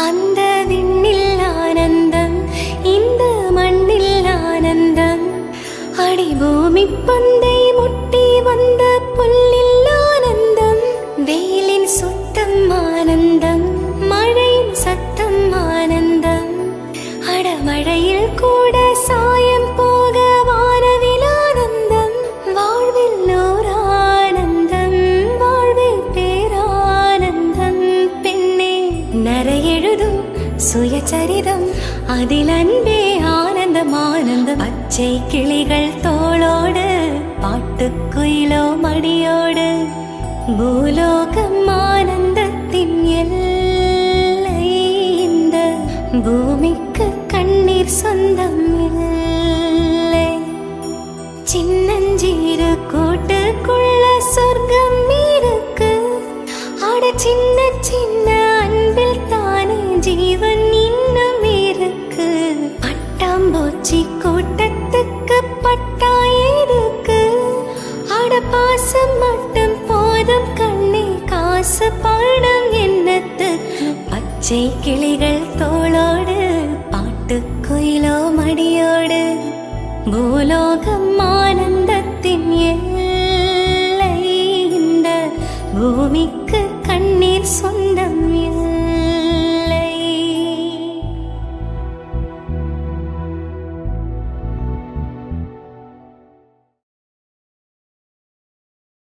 அந்த விண்ணில் ஆனந்தம், இந்த மண்ணில் ஆனந்தம். அடி பூமி பந்தை முட்டி வந்த புல்லில் ஆனந்தம். வெயிலின் சுத்தம் ஆனந்தம், மழையின் சத்தம் ஆனந்தம். அடமழையில் கூட சாயம் போக வானவில் ஆனந்தம். வாழ்வில் ஓர் ஆனந்தம், வாழ்வில் பேரானந்தம். பெண்ணே நரையெழுதும் சுயசரிதம், அதில் அன்பே ஆனந்தம் ஆனந்தம். பச்சை கிளிகள் தோளோடு, பாட்டுக்குயிலோ மடியோடு. பூலோகம் ஆனந்தத்தின் எல்லை, இந்த பூமிக்கு கண்ணீர் சொந்தம் இல்லை. சின்னஞ்சீரு கூட்டுக்குள்ள சொர்க்கம் இருக்கு. அட சின்ன சின்ன அன்பில் தானே ஜீவன் இன்னும் இருக்கு. பட்டாம்பூச்சி கூட்டத்துக்கு பட்டா இருக்கு. அட பாசம் மட்டும் போதும் கண்ணே, காசு பணம் என்னத்துக்கு. பச்சை கிளிகள் தோளோடு, பாட்டுக்குயிலோ மடியோடு. பூலோகம் ஆனந்தத்தின் எல்லை, இந்த பூமிக்கு